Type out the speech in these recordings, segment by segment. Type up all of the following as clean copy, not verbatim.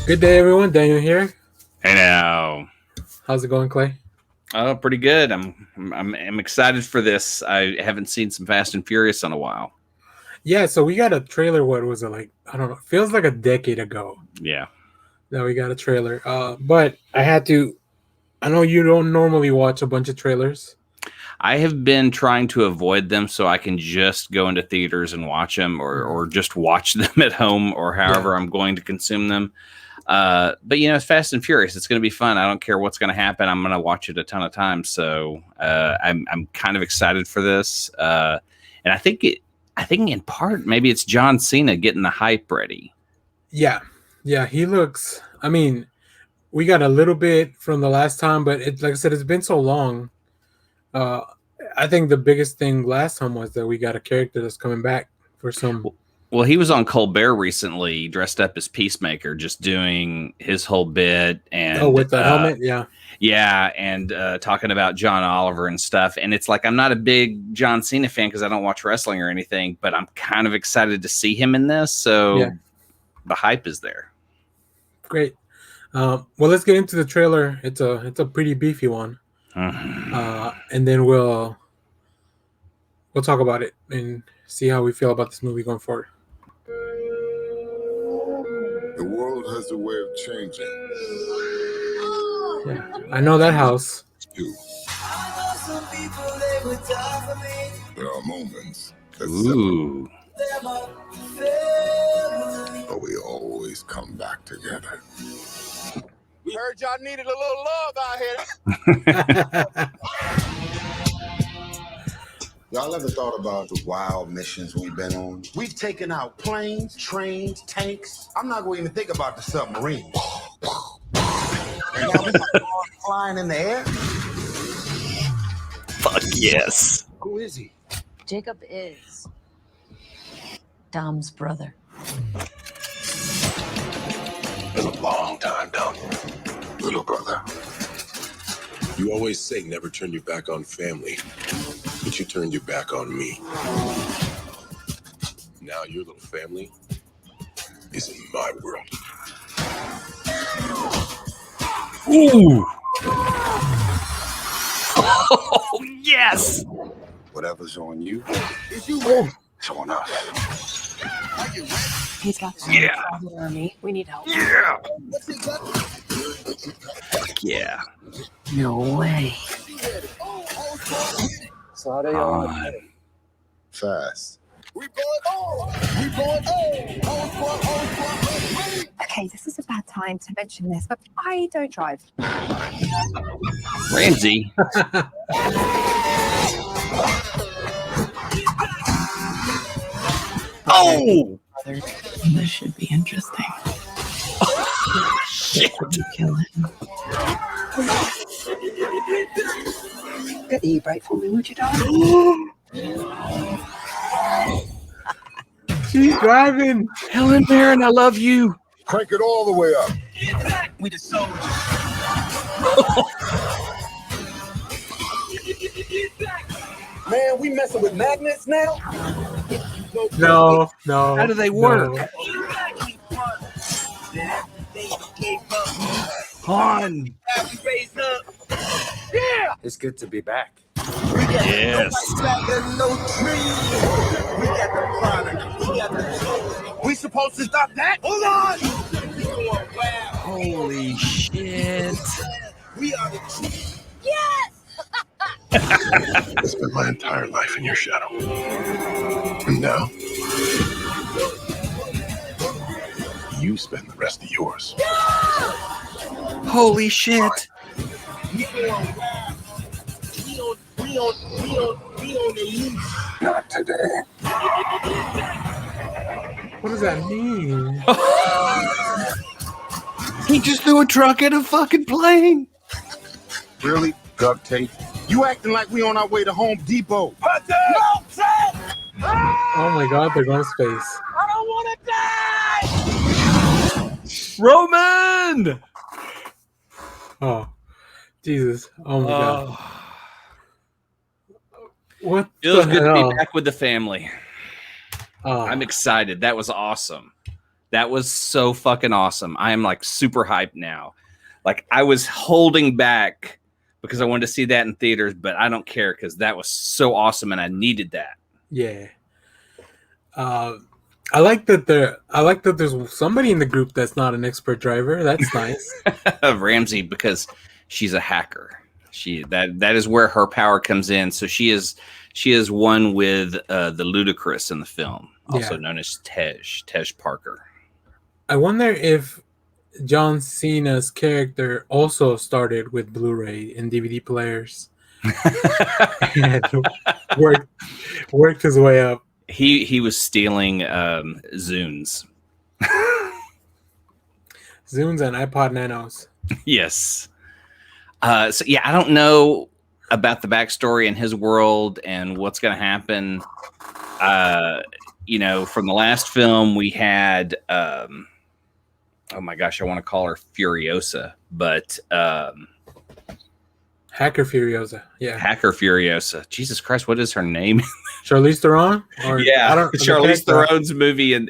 Good day, everyone. Daniel here. Hey now. How's it going, Clay? Oh, pretty good. I'm excited for this. I haven't seen some Fast and Furious in a while. Yeah, so we got a trailer. What was it like? I don't know. Feels like a decade ago Yeah. that we got a trailer. But I had to. I know you don't normally watch a bunch of trailers. I have been trying to avoid them so I can just go into theaters and watch them or just watch them at home or however I'm going to consume them. But it's Fast and Furious. It's going to be fun. I don't care what's going to happen. I'm going to watch it a ton of times. So I'm kind of excited for this. And I think in part maybe it's John Cena getting the hype ready. Yeah, he looks. I mean, we got a little bit from the last time, but like I said, it's been so long. I think the biggest thing last time was that we got a character that's coming back for some. Well, he was on Colbert recently, dressed up as Peacemaker, just doing his whole bit and with the helmet, and talking about John Oliver and stuff. And it's like I'm not a big John Cena fan because I don't watch wrestling or anything, but I'm kind of excited to see him in this. So the hype is there. Great. Well, let's get into the trailer. It's a pretty beefy one, and then we'll talk about it and see how we feel about this movie going forward. The world has a way of changing. Yeah, I know that house. There are moments that Ooh. but we always come back together. We heard y'all needed a little love out here. Y'all ever thought about the wild missions we've been on? We've taken out planes, trains, tanks. I'm not going to even think about the submarine. And now we got flying in the air. Fuck yes. Who is he? Jacob is Dom's brother. Been a long time, Dom. Little brother. You always say never turn your back on family, but you turned your back on me. Now your little family is in my world. Ooh. Oh, yes. Whatever's on you, it's on us. He's got me. We need help. Yeah. Yeah. No way. So how they on? Fast. We going on. Okay, this is a bad time to mention this, but I don't drive. Ramsey. Oh! This should be interesting. Oh, shit. Kill him. Get the e-brake for me, would you, darling? She's driving. Helen Mirren, I love you. Crank it all the way up. We the soldiers. Man, we messing with magnets now? No. How do they work? Han. It's good to be back. Yes. We supposed to stop that? Hold on! Holy shit. We are the truth. I spent my entire life in your shadow. And now, you spend the rest of yours. Holy shit. We on the loose. Not today. What does that mean? He just threw a truck at a fucking plane. Really? Duct tape? You acting like we on our way to Home Depot. Oh my God, they're going to space. I don't want to die! Roman! Oh, Jesus. Oh my God. What Feels the good to hell? be back with the family. I'm excited. That was awesome. That was so fucking awesome. I am like super hyped now. Like I was holding back because I wanted to see that in theaters, but I don't care because that was so awesome and I needed that. Yeah. I like that there's somebody in the group that's not an expert driver. That's nice. Ramsey, because she's a hacker. That is where her power comes in. So she is one with the Ludacris in the film, also known as Tej Parker. I wonder if John Cena's character also started with Blu-ray and DVD players. And worked his way up. He was stealing Zunes. Zunes and iPod Nanos. Yes. So yeah, I don't know about the backstory in his world and what's going to happen. You know, from the last film we had oh my gosh, I want to call her Furiosa, but Hacker Furiosa. Yeah. Hacker Furiosa. Jesus Christ, what is her name? Charlize Theron? Yeah, Charlize Theron's movie and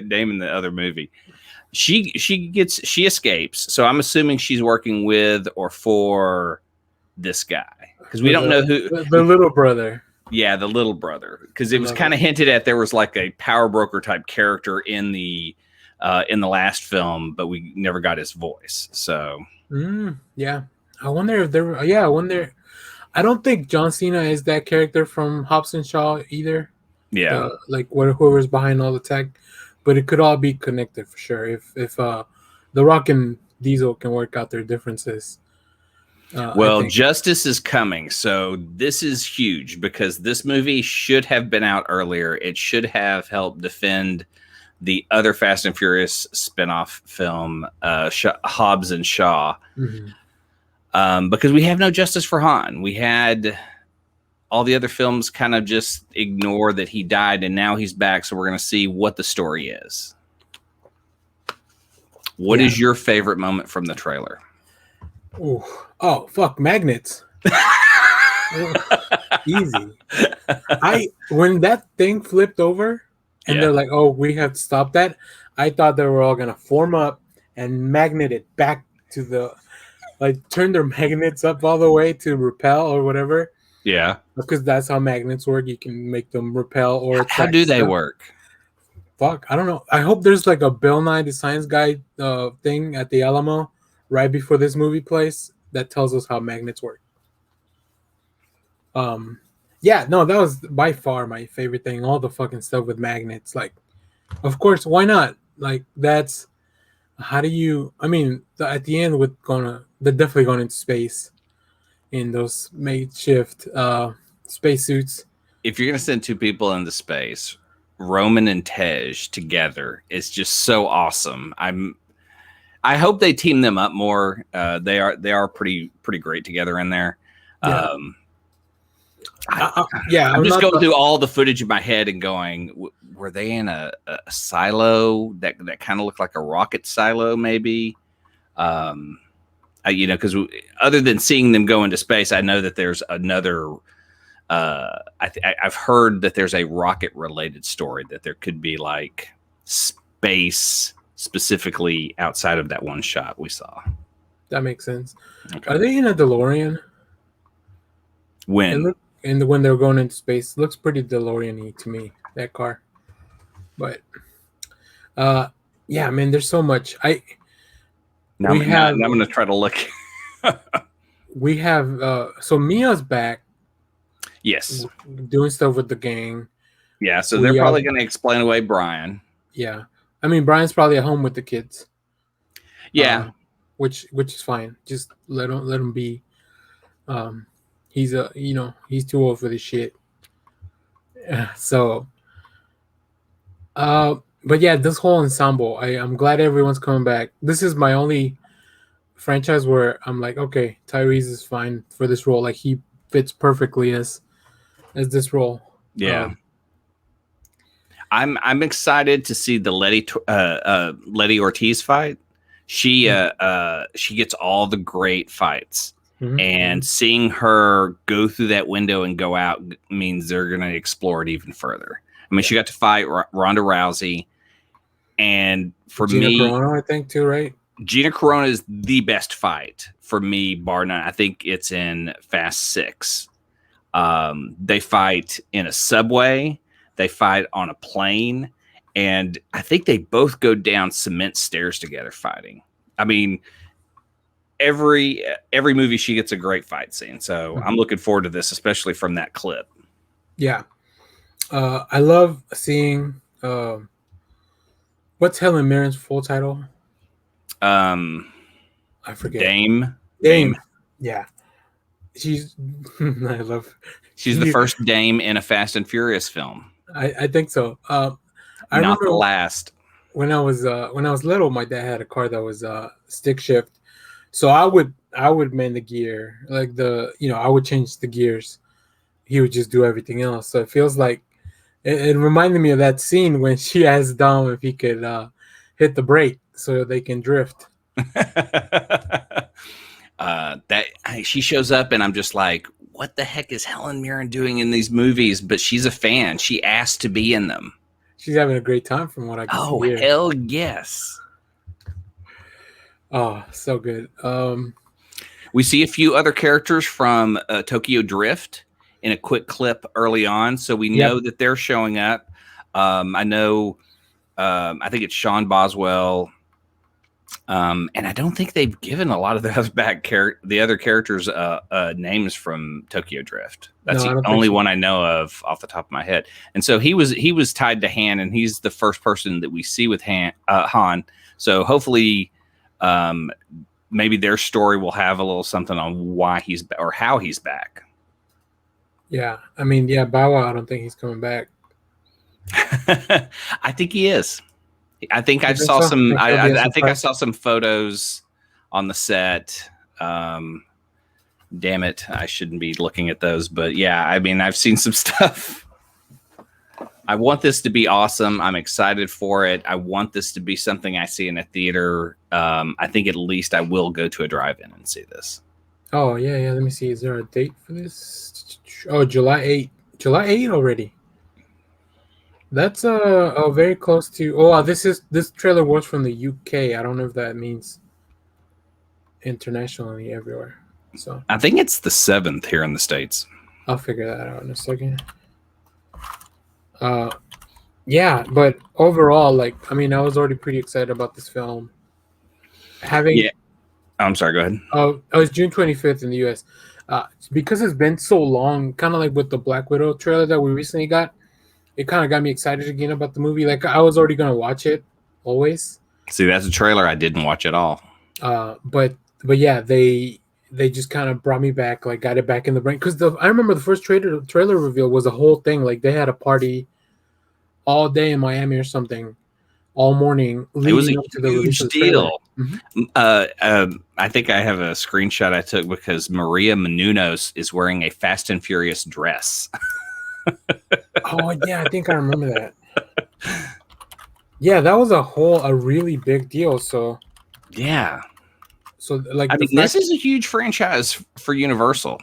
name in the other movie. She escapes. So I'm assuming she's working with or for this guy because we don't know who the little brother. Yeah, the little brother, because it was kind of hinted at there was like a power broker type character in the last film, but we never got his voice. So yeah, I wonder if there. Yeah, I wonder. I don't think John Cena is that character from Hobbs and Shaw either. Yeah, like whoever's behind all the tech, but it could all be connected for sure. If The Rock and Diesel can work out their differences. Well, justice is coming, so this is huge because this movie should have been out earlier. It should have helped defend the other Fast and Furious spinoff film, Hobbs and Shaw, because we have no justice for Han. We had all the other films kind of just ignore that he died, and now he's back. So we're going to see what the story is. What is your favorite moment from the trailer? Ooh. Oh, fuck, magnets. Easy. When that thing flipped over and they're like, oh, we have to stop that, I thought they were all going to form up and magnet it back to the, like, turn their magnets up all the way to repel or whatever. Yeah. Because that's how magnets work. You can make them repel or how do they work? Fuck, I don't know. I hope there's like a Bill Nye the Science Guy thing at the Alamo right before this movie plays that tells us how magnets work. Yeah, no, that was by far my favorite thing. All the fucking stuff with magnets. Like, of course, why not? Like, that's how do you? I mean, at the end, they're definitely going into space in those makeshift spacesuits. If you're gonna send two people into space, Roman and Tej together is just so awesome. I hope they team them up more. They are pretty great together in there. Yeah. I'm just going through all the footage in my head and going, were they in a silo that kind of looked like a rocket silo, maybe? Because other than seeing them go into space, I know that there's another. I've heard that there's a rocket related story that there could be like space specifically outside of that one shot we saw. That makes sense. Okay. Are they in a DeLorean? When? When they were going into space, looks pretty DeLorean-y to me, that car. But yeah, man, there's so much. I'm gonna try to look. We have so Mia's back. Yes. Doing stuff with the gang. Yeah, so they're probably gonna explain away Brian. Yeah. I mean, Brian's probably at home with the kids. Yeah. Which is fine. Just let him be. He's he's too old for this shit. So but yeah, this whole ensemble, I'm glad everyone's coming back. This is my only franchise where I'm like, okay, Tyrese is fine for this role. Like, he fits perfectly as this role. Yeah. I'm excited to see the Letty Ortiz fight. She gets all the great fights. And seeing her go through that window and go out means they're going to explore it even further. I mean, she got to fight Ronda Rousey, And for Gina me, Carano, I think too, right? Gina Carano is the best fight for me, bar none. I think it's in Fast 6. They fight in a subway. They fight on a plane. And I think they both go down cement stairs together fighting. I mean, every movie she gets a great fight scene. So I'm looking forward to this, especially from that clip. Yeah. I love seeing what's Helen Mirren's full title? I forget. Dame. Yeah. She's I love She's the first dame in a Fast and Furious film. I think so. I Not remember the last. when I was little, my dad had a car that was stick shift. So I would man the gear, like I would change the gears. He would just do everything else. So it feels like it reminded me of that scene when she asked Dom if he could hit the brake so they can drift. She shows up and I'm just like, what the heck is Helen Mirren doing in these movies? But she's a fan. She asked to be in them. She's having a great time from what I can see. Oh, hell yes. Oh, so good. We see a few other characters from Tokyo Drift in a quick clip early on. So we know that they're showing up. I know, I think it's Sean Boswell. And I don't think they've given a lot of the other characters names from Tokyo Drift. That's the only one I know of off the top of my head. And so he was tied to Han, and he's the first person that we see with Han. So hopefully, maybe their story will have a little something on why he's or how he's back. Yeah, I mean, Bow Wow, I don't think he's coming back. I think he is. I think I saw some. I think I saw some photos on the set. Damn it, I shouldn't be looking at those, but yeah, I mean, I've seen some stuff. I want this to be awesome. I'm excited for it. I want this to be something I see in a theater. I think at least I will go to a drive-in and see this. Oh yeah. Let me see. Is there a date for this? Oh, July 8th. July 8th already. That's very close to. Oh, this trailer was from the UK. I don't know if that means internationally everywhere. So I think it's the 7th here in the States. I'll figure that out in a second. Yeah, but overall, like, I mean, I was already pretty excited about this film. I'm sorry. Go ahead. Oh, it was June 25th in the US. Because it's been so long, kind of like with the Black Widow trailer that we recently got. It kind of got me excited again about the movie. Like, I was already going to watch it, always. See, that's a trailer I didn't watch at all. But yeah, they just kind of brought me back, like, got it back in the brain. Because I remember the first trailer reveal was a whole thing. Like, they had a party all day in Miami or something, all morning. It was a huge deal. Mm-hmm. I think I have a screenshot I took because Maria Menounos is wearing a Fast and Furious dress. Oh yeah, I think I remember that. Yeah, that was a really big deal. So yeah, so like I mean, this is a huge franchise for Universal.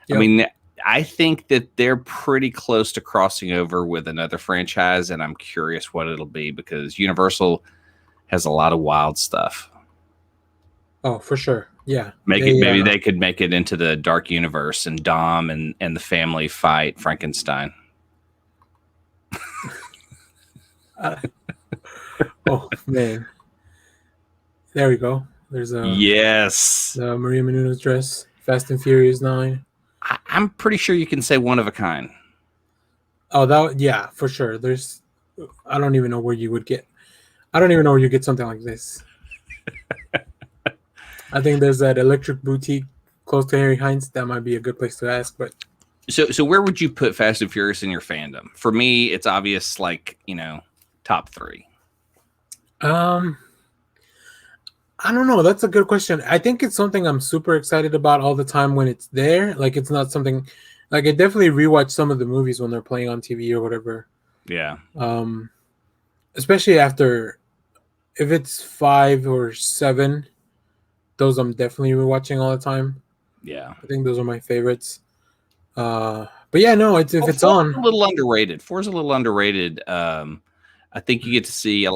Yep. I mean, I think that they're pretty close to crossing over with another franchise, and I'm curious what it'll be because Universal has a lot of wild stuff. Oh, for sure. Yeah. Maybe they could make it into the dark universe and Dom and the family fight Frankenstein. Oh man. There we go. There's a yes. The Maria Menounos dress. Fast and Furious 9. I'm pretty sure you can say one of a kind. Oh, yeah, for sure. I don't even know where you would get. I don't even know where you get something like this. I think there's that electric boutique close to Harry Hines. That might be a good place to ask. But so where would you put Fast and Furious in your fandom? For me, it's obvious, like, top 3. I don't know. That's a good question. I think it's something I'm super excited about all the time when it's there. Like, it's not something like I definitely rewatch some of the movies when they're playing on TV or whatever. Yeah. Especially after if it's 5 or 7, those I'm definitely rewatching all the time. Yeah. I think those are my favorites. But yeah, no, if it's on. A little underrated. 4's a little underrated. I think you get to see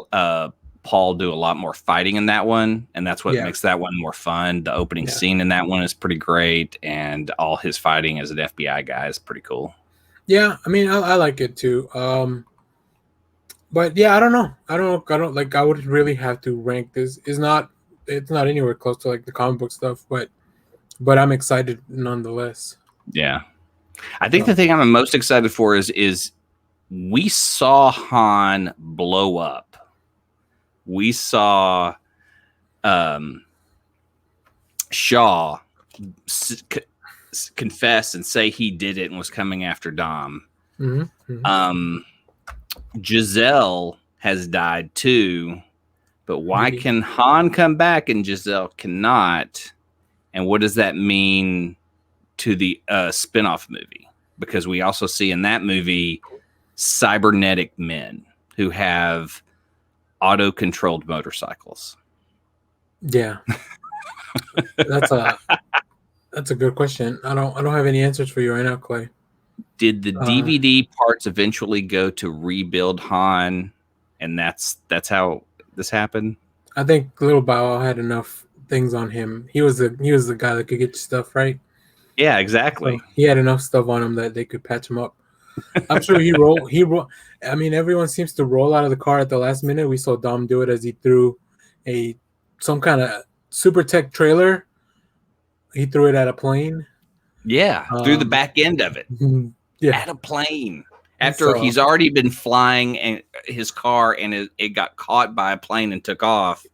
Paul do a lot more fighting in that one, and that's what makes that one more fun. The opening scene in that one is pretty great, and all his fighting as an FBI guy is pretty cool. Yeah, I mean, I like it too. But yeah, I don't know. I don't like. I would really have to rank this. It's not anywhere close to like the comic book stuff, but I'm excited nonetheless. Yeah, I think the thing I'm most excited for is we saw Han blow up. We saw Shaw confess and say he did it and was coming after Dom. Giselle has died too, but why can Han come back and Giselle cannot? And what does that mean to the spinoff movie? Because we also see in that movie cybernetic men who have auto-controlled motorcycles. Yeah, that's a good question. I don't have any answers for you right now, Clay. Did the DVD parts eventually go to rebuild Han, and that's how this happened? I think Little Bow Wow had enough things on him. He was the guy that could get you stuff right. Yeah, exactly. So he had enough stuff on him that they could patch him up. I'm sure he rolled. I mean, everyone seems to roll out of the car at the last minute. We saw Dom do it as he threw some kind of super tech trailer. He threw it at a plane. Yeah, through the back end of it. At a plane. After he's already been flying his car and it got caught by a plane and took off.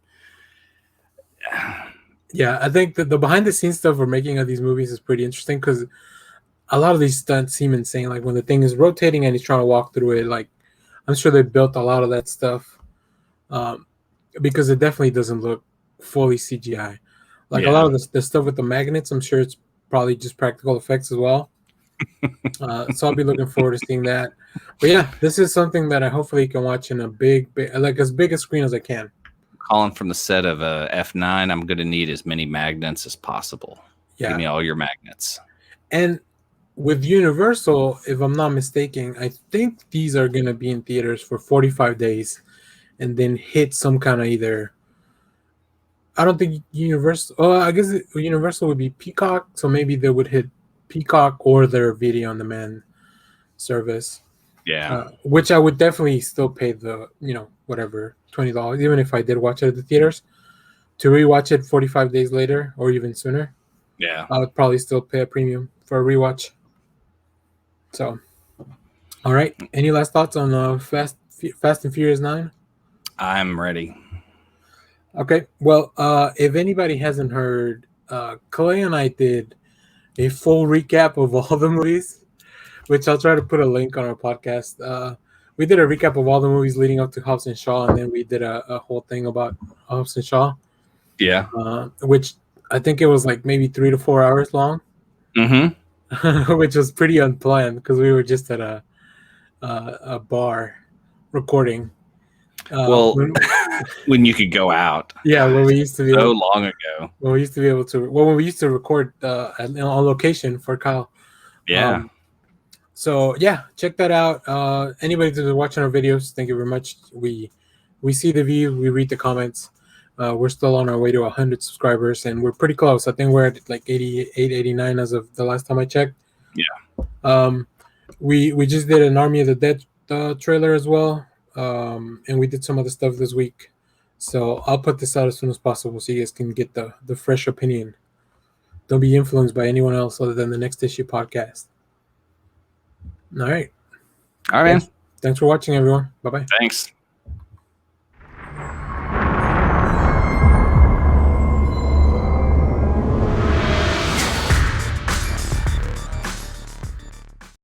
Yeah, I think that the behind the scenes stuff we're making of these movies is pretty interesting because a lot of these stunts seem insane. Like when the thing is rotating and he's trying to walk through it, like I'm sure they built a lot of that stuff because it definitely doesn't look fully CGI. Like a lot of the stuff with the magnets, I'm sure it's probably just practical effects as well. So I'll be looking forward to seeing that. But yeah, this is something that I hopefully can watch in a big like as big a screen as I can. Calling from the set of F9, I'm going to need as many magnets as possible. Yeah. Give me all your magnets. And with Universal, if I'm not mistaken, I think these are going to be in theaters for 45 days and then hit some kind of either. I don't think Universal. Oh, I guess Universal would be Peacock, so maybe they would hit Peacock or their video on demand service. Yeah, which I would definitely still pay the whatever $20, even if I did watch it at the theaters. To rewatch it 45 days later or even sooner, yeah, I would probably still pay a premium for a rewatch. So, all right. Any last thoughts on Fast and Furious 9? I'm ready. Okay. Well, if anybody hasn't heard, Clay and I did a full recap of all the movies, which I'll try to put a link on our podcast. We did a recap of all the movies leading up to Hobbs and Shaw, and then we did a whole thing about Hobbs and Shaw. Yeah. Which I think it was like maybe 3 to 4 hours long. Mm-hmm. Which was pretty unplanned because we were just at a bar recording. When you could go out. Yeah, when we used to be long ago. When we used to be able to. Well, when we used to record on location for Kyle. Yeah. So yeah, check that out. Anybody that's watching our videos, thank you very much. We see the view, we read the comments. We're still on our way to 100 subscribers, and we're pretty close. I think we're at like 88, 89 as of the last time I checked. Yeah. We just did an Army of the Dead trailer as well, and we did some other stuff this week. So I'll put this out as soon as possible so you guys can get the fresh opinion. Don't be influenced by anyone else other than the Next Issue podcast. All right. All right, man. Thanks for watching, everyone. Bye-bye. Thanks.